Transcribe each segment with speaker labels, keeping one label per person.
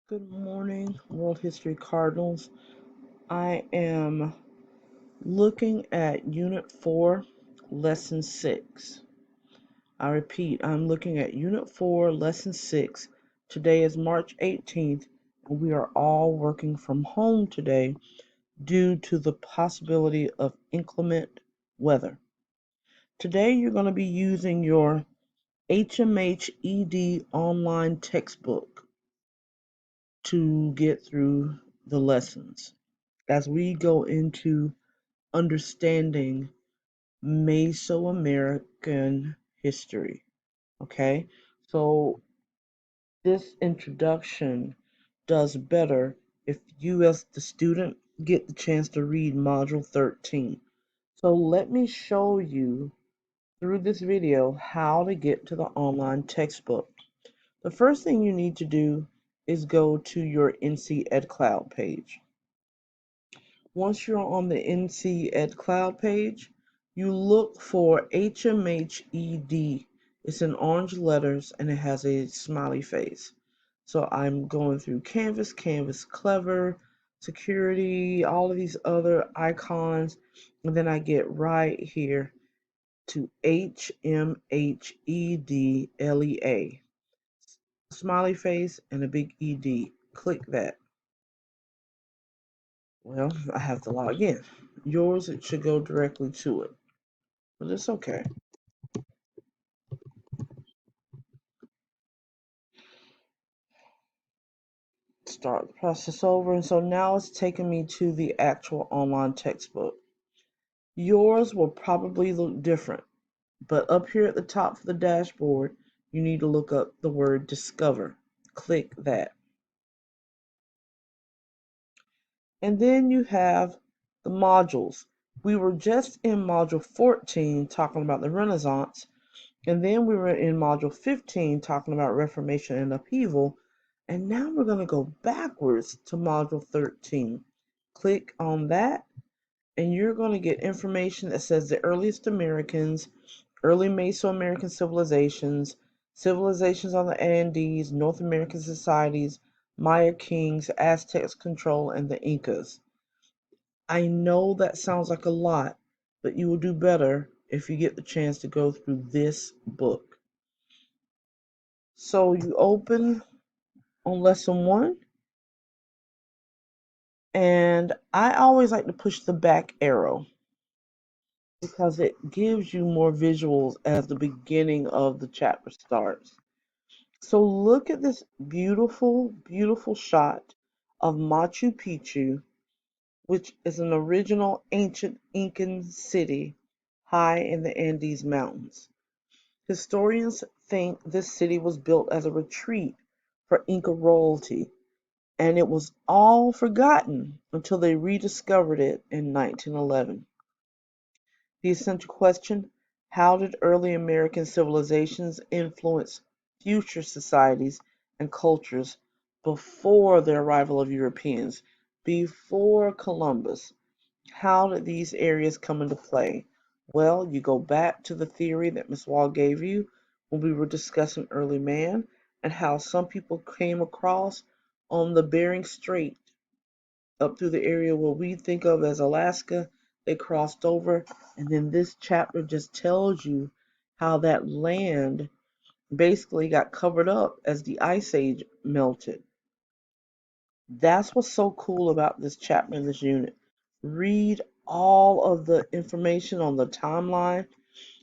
Speaker 1: Good morning, World History Cardinals. I am looking at Unit 4, Lesson 6. I repeat, I'm looking at Unit 4, Lesson 6. Today is March 18th, and we are all working from home today due to the possibility of inclement weather. Today, you're going to be using your HMH ED online textbook to get through the lessons. As we go into understanding Mesoamerican history. Okay, so this introduction does better if you, as the student, get the chance to read Module 13. So let me show you through this video how to get to the online textbook. The first thing you need to do is go to your NC EdCloud page. Once you're on the NC EdCloud page, you look for HMHED. It's in orange letters and it has a smiley face. So I'm going through Canvas, Canvas Clever, Security, all of these other icons, and then I get right here to HMHEDLEA. Smiley face and a big ED. Click that. Well, I have to log in. Yours, it should go directly to it, but it's okay. Start the process over, and so now it's taking me to the actual online textbook. Yours will probably look different, but up here at the top for the dashboard, you need to look up the word Discover. Click that. And then you have the modules. We were just in Module 14 talking about the Renaissance. And then we were in Module 15 talking about Reformation and Upheaval. And now we're going to go backwards to Module 13. Click on that, and you're going to get information that says the earliest Americans, early Mesoamerican civilizations, civilizations on the Andes, North American societies, Maya kings, Aztecs control, and the Incas. I know that sounds like a lot, but you will do better if you get the chance to go through this book. So you open on lesson 1, and I always like to push the back arrow because it gives you more visuals as the beginning of the chapter starts. So look at this beautiful, beautiful shot of Machu Picchu, which is an original ancient Incan city high in the Andes Mountains. Historians think this city was built as a retreat for Inca royalty, and it was all forgotten until they rediscovered it in 1911. The essential question: how did early American civilizations influence future societies and cultures before the arrival of Europeans, before Columbus? How did these areas come into play? Well, you go back to the theory that Miss Wall gave you when we were discussing early man and how some people came across on the Bering Strait up through the area where we think of as Alaska. They crossed over, and then this chapter just tells you how that land basically got covered up as the Ice Age melted. That's what's so cool about this chapter in this unit. Read all of the information on the timeline.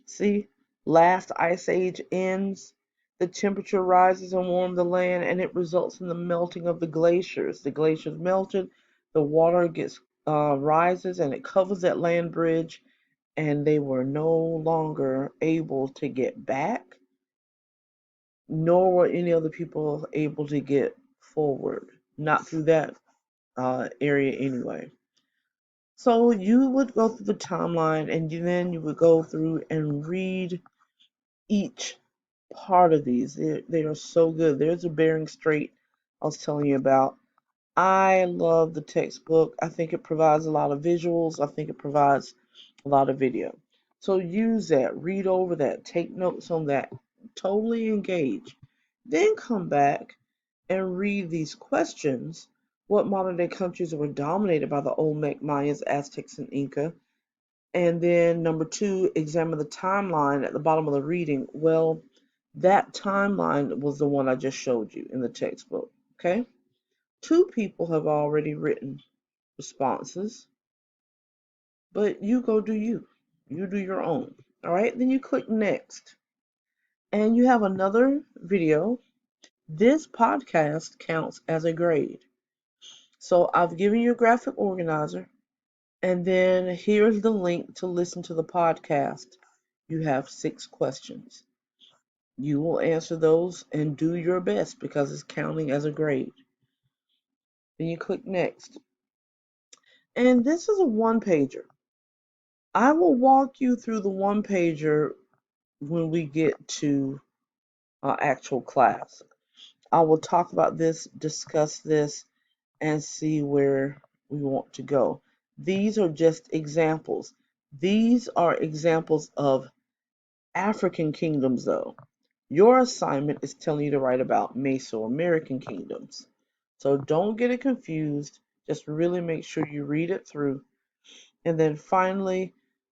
Speaker 1: See, last ice age ends, the temperature rises and warms the land, and it results in the melting of the glaciers. The glaciers melted, the water gets rises, and it covers that land bridge, and they were no longer able to get back, nor were any other people able to get forward. Not through that area anyway. So you would go through the timeline, and then you would go through and read each part of these. They are so good. There's a Bering Strait I was telling you about. I love the textbook. I think it provides a lot of visuals. I think it provides a lot of video. So use that, read over that, take notes on that, totally engage. Then come back and read these questions. What modern day countries were dominated by the Olmec, Mayans, Aztecs, and Inca? And then number two, examine the timeline at the bottom of the reading. Well, that timeline was the one I just showed you in the textbook. Okay? Two people have already written responses, but you go do you. You do your own. All right? Then you click next. And you have another video. This podcast counts as a grade. So I've given you a graphic organizer, and then here's the link to listen to the podcast. You have 6 questions. You will answer those and do your best because it's counting as a grade. Then you click next. And this is a one-pager. I will walk you through the one-pager when we get to actual class. I will talk about this, discuss this, and see where we want to go. These are just examples. These are examples of African kingdoms, though. Your assignment is telling you to write about Mesoamerican kingdoms. So don't get it confused. Just really make sure you read it through. And then finally,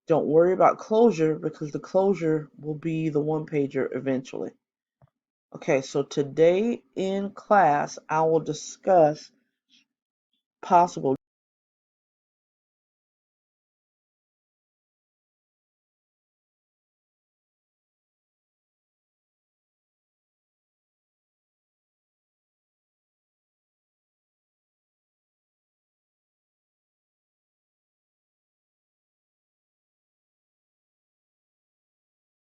Speaker 1: don't worry about closure because the closure will be the one pager eventually. Okay, so today in class, I will discuss possible